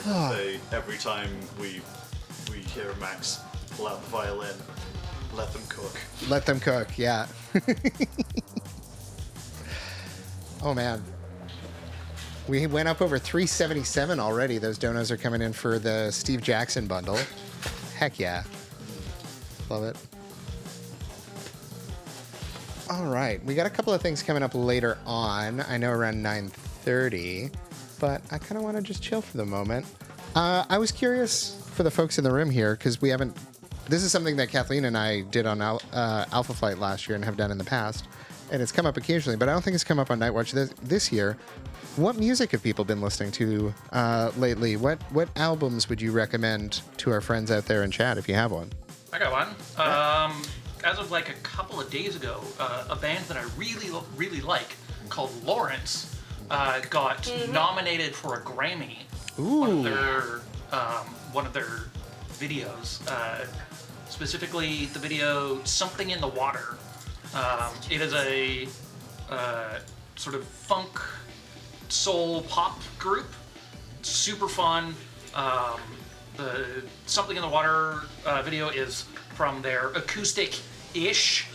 every time we hear Max pull out the violin, let them cook. Let them cook, yeah. Oh, man. We went up over 377 already. Those donos are coming in for the Steve Jackson bundle. Heck yeah. Love it. All right. We got a couple of things coming up later on. I know around 9:30, but I kind of want to just chill for the moment. I was curious for the folks in the room here, because we haven't... This is something that Kathleen and I did on Alpha Flight last year and have done in the past. And it's come up occasionally, but I don't think it's come up on Night Watch this year. What music have people been listening to lately? What albums would you recommend to our friends out there in chat if you have one? I got one. As of like a couple of days ago, a band that I really like called Lawrence got nominated for a Grammy. Ooh. One of their videos, specifically the video "Something in the Water." It is a sort of funk soul pop group. Super fun. The Something in the Water video is from their acoustic-ish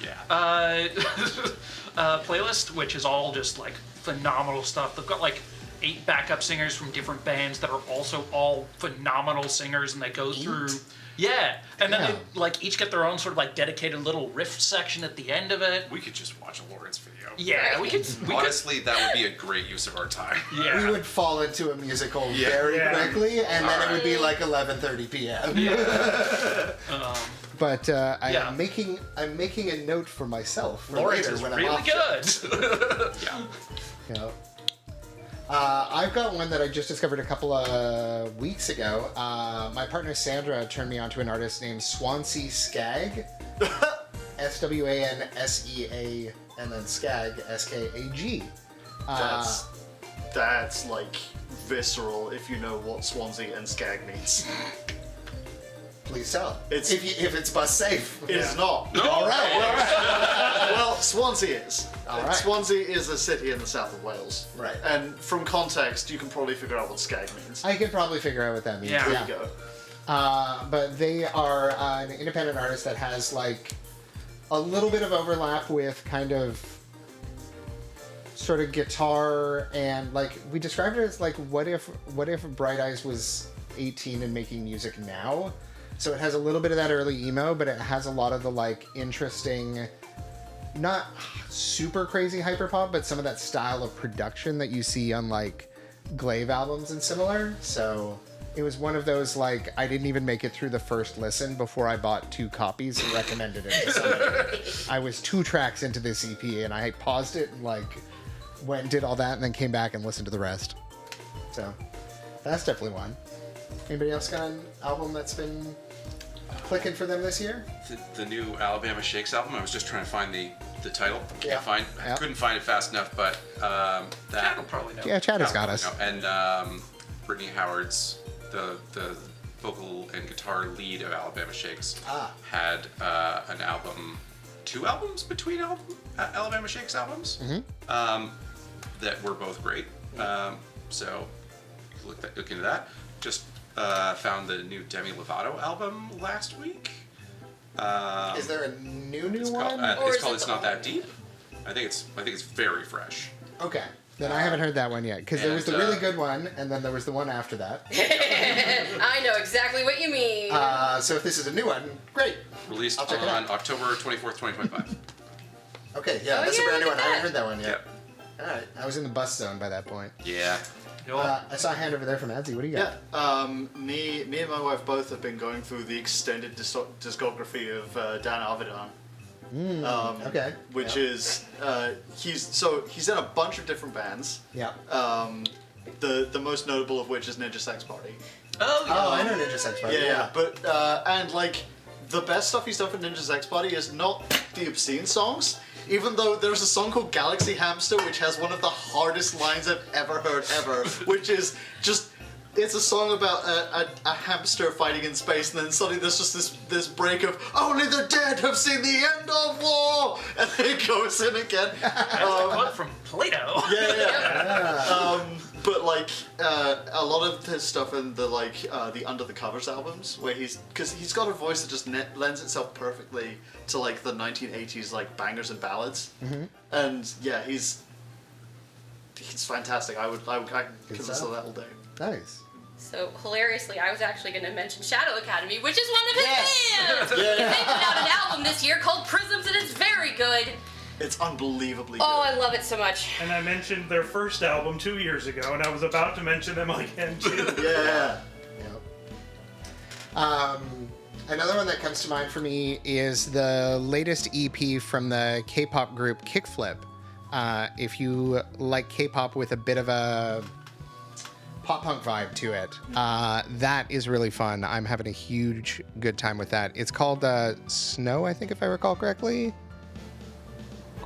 playlist, which is all just like phenomenal stuff. They've got like 8 backup singers from different bands that are also all phenomenal singers, and they go through... Yeah, and then they like each get their own sort of like dedicated little riff section at the end of it. We could just watch a Lawrence video. Yeah, we could. Honestly, that would be a great use of our time. Yeah, we would fall into a musical very quickly, and then it would be like 11:30 p.m. Yeah. But I'm making a note for myself for Lawrence later is when really I'm off. good. Yeah. I've got one that I just discovered a couple of weeks ago. My partner Sandra turned me on to an artist named Swansea Skag. SWANSEA and then Skag, SKAG. That's like visceral if you know what Swansea and Skag means. Please tell. If it's bus safe. It is not. No. All right. Well, Swansea is. All right. Swansea is a city in the south of Wales. Right. And from context, you can probably figure out what Skag means. I can probably figure out what that means. Yeah. There you go. But they are an independent artist that has like a little bit of overlap with kind of sort of guitar, and like we described it as like what if Bright Eyes was 18 and making music now. So it has a little bit of that early emo, but it has a lot of the like interesting, not super crazy hyperpop, but some of that style of production that you see on like Glaive albums and similar. So it was one of those like I didn't even make it through the first listen before I bought 2 copies and recommended it to somebody. I was 2 tracks into this EP and I paused it and like went and did all that and then came back and listened to the rest. So that's definitely one. Anybody else got an album that's been clicking for them this year? The new Alabama Shakes album. I was just trying to find the title. I couldn't find it fast enough, but Chad will probably know. Yeah, Chad has got us. And Brittany Howard's the vocal and guitar lead of Alabama Shakes had an album, 2 albums between Alabama Shakes albums that were both great. So look into that. Just found the new Demi Lovato album last week. Is there a new one? It's called It's Not That Deep. I think it's very fresh. Okay. Then I haven't heard that one yet, because there was the really good one, and then there was the one after that. I know exactly what you mean. So if this is a new one, great. Released I'll check it on out. October 24th, 2025. Okay, yeah, Oh, that's yeah, a brand new look one. at I haven't that. heard that one yet. Yep. All right. I was in the bus zone by that point. Yeah. I saw a hand over there from Adsy. What do you got? Yeah, me and my wife both have been going through the extended discography of Dan Avidan. Okay. Which is he's in a bunch of different bands. Yeah. The most notable of which is Ninja Sex Party. Oh, yeah. Oh, I know Ninja Sex Party. Yeah. But and like the best stuff he's done for Ninja Sex Party is not the obscene songs. Even though there's a song called Galaxy Hamster, which has one of the hardest lines I've ever heard ever, which is just, it's a song about a hamster fighting in space, and then suddenly there's just this break of, only the dead have seen the end of war, and then it goes in again. That's a quote from Plato. Yeah. But like a lot of his stuff in the the Under the Covers albums, where because he's got a voice that just lends itself perfectly to like the 1980s like bangers and ballads, and yeah, he's fantastic. I can listen to that all day. Nice. So hilariously, I was actually going to mention Shadow Academy, which is one of his Yes. bands. Yeah. They put out an album this year called Prisms, and it's very good. It's unbelievably good. Oh, I love it so much. And I mentioned their first album 2 years ago, and I was about to mention them again too. Yeah. Yep. Another one that comes to mind for me is the latest EP from the K-pop group Kickflip. If you like K-pop with a bit of a pop-punk vibe to it, that is really fun. I'm having a huge good time with that. It's called Snow, I think, if I recall correctly.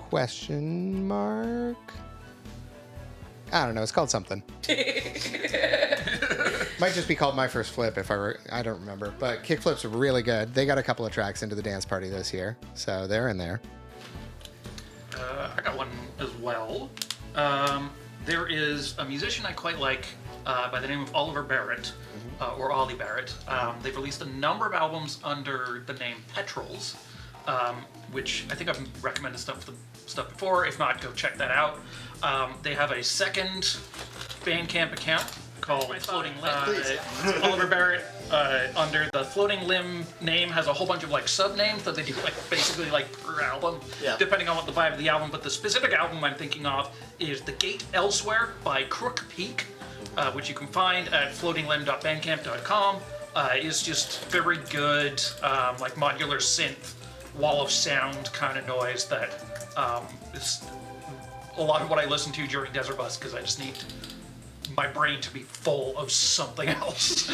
Question mark? I don't know. It's called something. Might just be called My First Flip if I don't remember. But Kickflip's really good. They got a couple of tracks into the dance party this year, so they're in there. I got one as well. There is a musician I quite like by the name of Oliver Barrett, or Ollie Barrett. They've released a number of albums under the name Petrels, which I think I've recommended stuff before. If not, go check that out. They have a second Bandcamp account called Floating Limb. Oliver Barrett, under the Floating Limb name, has a whole bunch of like sub-names that they do basically per album, depending on what the vibe of the album. But the specific album I'm thinking of is The Gate Elsewhere by Crook Peak, which you can find at floatinglimb.bandcamp.com. Is just very good, modular synth, wall of sound kind of noise that is a lot of what I listen to during Desert Bus because I just need my brain to be full of something else.